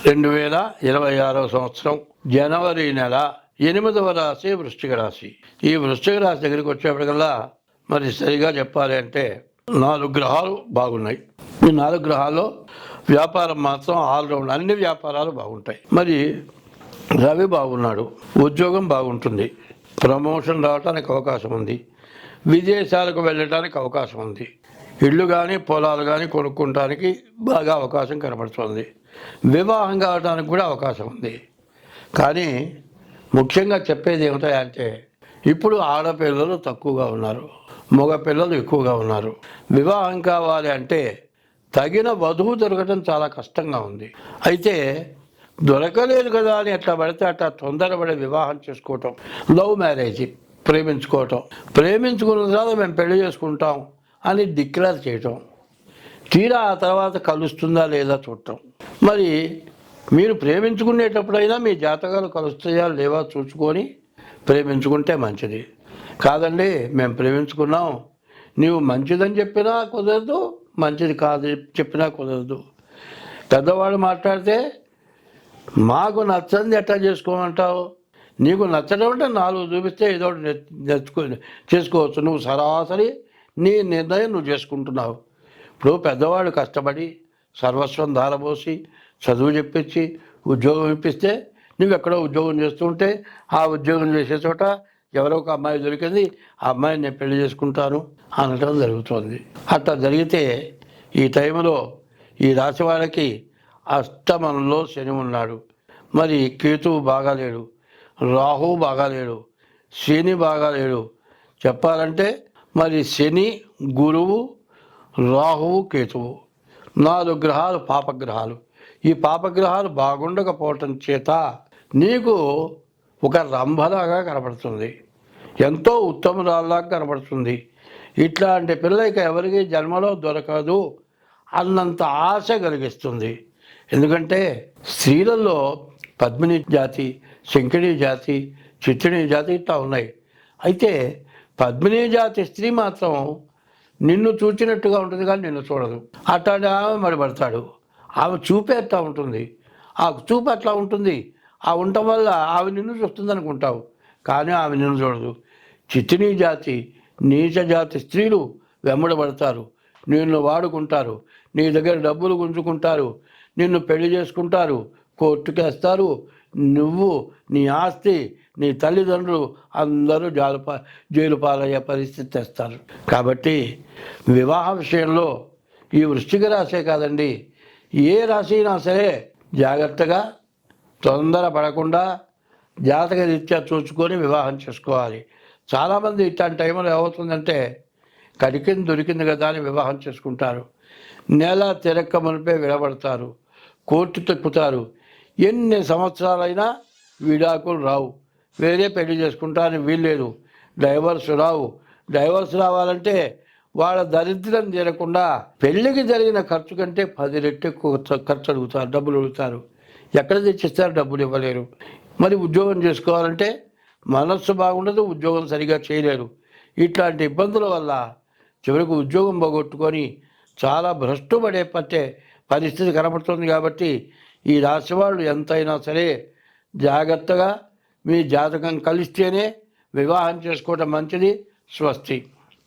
2026వ సంవత్సరం జనవరి నెల 8వ రాశి వృశ్చిక రాశి. ఈ వృశ్చిక రాశి దగ్గరికి వచ్చేప్పటికల్లా మరి సరిగా చెప్పాలి అంటే 4 గ్రహాలు బాగున్నాయి. ఈ 4 గ్రహాల్లో వ్యాపారం మాత్రం ఆల్రౌండ్, అన్ని వ్యాపారాలు బాగుంటాయి. మరి రవి బాగున్నాడు, ఉద్యోగం బాగుంటుంది, ప్రమోషన్ రావడానికి అవకాశం ఉంది, విదేశాలకు వెళ్ళడానికి అవకాశం ఉంది, ఇళ్ళు కానీ పొలాలు కానీ కొనుక్కోవడానికి బాగా అవకాశం కనబడుతుంది, వివాహం కావడానికి కూడా అవకాశం ఉంది. కానీ ముఖ్యంగా చెప్పేది ఏమిటంటే ఇప్పుడు ఆడపిల్లలు తక్కువగా ఉన్నారు, మగ పిల్లలు ఎక్కువగా ఉన్నారు. వివాహం కావాలి అంటే తగిన వధువు దొరకడం చాలా కష్టంగా ఉంది. అయితే దొరకలేదు కదా అని ఎట్లా పడితే అట్లా తొందరపడి వివాహం చేసుకోవటం, లవ్ మ్యారేజ్, ప్రేమించుకున్న తర్వాత మేము పెళ్లి చేసుకుంటాం అని డిక్లేర్ చేయటం, తీరా ఆ తర్వాత కలుస్తుందా లేదా చూడటం. మరి మీరు ప్రేమించుకునేటప్పుడైనా మీ జాతకాలు కలుస్తాయా లేవా చూసుకొని ప్రేమించుకుంటే మంచిది. కాదండి మేము ప్రేమించుకున్నాం, నీవు మంచిదని చెప్పినా కుదరదు, మంచిది కాదు చెప్పినా కుదరదు. పెద్దవాళ్ళు మాట్లాడితే మాకు నచ్చంది ఎట్లా చేసుకోమంటావు, నీకు నచ్చడం అంటే 4 చూపిస్తే ఏదో చేసుకోవచ్చు, నువ్వు సరాసరి నీ నిర్ణయం నువ్వు చేసుకుంటున్నావు. ఇప్పుడు పెద్దవాళ్ళు కష్టపడి సర్వస్వం ధారపోసి చదువు చెప్పించి ఉద్యోగం ఇప్పిస్తే నువ్వు ఎక్కడో ఉద్యోగం చేస్తుంటే ఆ ఉద్యోగం చేసే చోట ఎవరో ఒక అమ్మాయి దొరికింది, ఆ అమ్మాయిని నేను పెళ్లి చేసుకుంటాను అనటం జరుగుతుంది. అట్లా జరిగితే ఈ టైంలో ఈ రాశి వాళ్ళకి అష్టమంలో శని ఉన్నాడు, మరి కేతువు బాగాలేడు, రాహువు బాగాలేడు, శని బాగాలేడు. చెప్పాలంటే మరి శని, గురువు, రాహువు, కేతువు 4 గ్రహాలు పాపగ్రహాలు. ఈ పాపగ్రహాలు బాగుండకపోవటం చేత నీకు ఒక రంభలాగా కనబడుతుంది, ఎంతో ఉత్తమరాల్లాగా కనబడుతుంది. ఇట్లాంటి పిల్ల ఇక ఎవరికి జన్మలో దొరకదు అన్నంత ఆశ కలిగిస్తుంది. ఎందుకంటే స్త్రీలలో పద్మిని జాతి, శంకిణీ జాతి, చిత్రిణీ జాతి ఇట్లా ఉన్నాయి. అయితే పద్మిని జాతి స్త్రీ మాత్రం నిన్ను చూచినట్టుగా ఉంటుంది కానీ నిన్ను చూడదు. అట్లాంటి ఆమె మడిపడతాడు, ఆమె చూపే అట్లా ఉంటుంది, ఆ చూపు అట్లా ఉంటుంది. ఆ ఉండటం వల్ల ఆమె నిన్ను చూస్తుంది అనుకుంటావు, కానీ ఆమె నిన్ను చూడదు. చిత్రిణీ జాతి, నీచ జాతి స్త్రీలు వెంబడబడతారు, నిన్ను వాడుకుంటారు, నీ దగ్గర డబ్బులు గుంజుకుంటారు, నిన్ను పెళ్లి చేసుకుంటారు, కోర్టుకేస్తారు. నువ్వు, నీ ఆస్తి, నీ తల్లిదండ్రులు అందరూ జైలు పాలయ్యే పరిస్థితి తెస్తారు. కాబట్టి వివాహ విషయంలో ఈ వృశ్చిక రాశే కాదండి, ఏ రాశి అయినా సరే జాగ్రత్తగా తొందర పడకుండా జాతక రీత్యా చూసుకొని వివాహం చేసుకోవాలి. చాలామంది ఇట్లాంటి టైంలో ఏమవుతుందంటే కడికింది దొరికింది కదా అని వివాహం చేసుకుంటారు, నెల తిరక్క మునిపే విడబడతారు, కోర్టు తొక్కుతారు. ఎన్ని సంవత్సరాలైనా విడాకులు రావు, వేరే పెళ్లి చేసుకుంటారని వీల్లేదు, డైవర్స్ రావు. డైవర్స్ రావాలంటే వాళ్ళ దరిద్రం తీరకుండా పెళ్ళికి జరిగిన ఖర్చు కంటే 10 రెట్లు ఎక్కువ ఖర్చు అడుగుతారు, డబ్బులు అడుగుతారు. ఎక్కడ తెచ్చిస్తారు, డబ్బులు ఇవ్వలేరు. మరి ఉద్యోగం చేసుకోవాలంటే మనస్సు బాగుండదు, ఉద్యోగం సరిగా చేయలేరు. ఇట్లాంటి ఇబ్బందుల వల్ల చివరికి ఉద్యోగం పోగొట్టుకొని చాలా భ్రష్టుపడే పరిస్థితి కనబడుతుంది. కాబట్టి ఈ రాశి వాళ్ళు ఎంతైనా సరే జాగ్రత్తగా మీ జాతకం కలిస్తేనే వివాహం చేసుకోవడం మంచిది. స్వస్తి.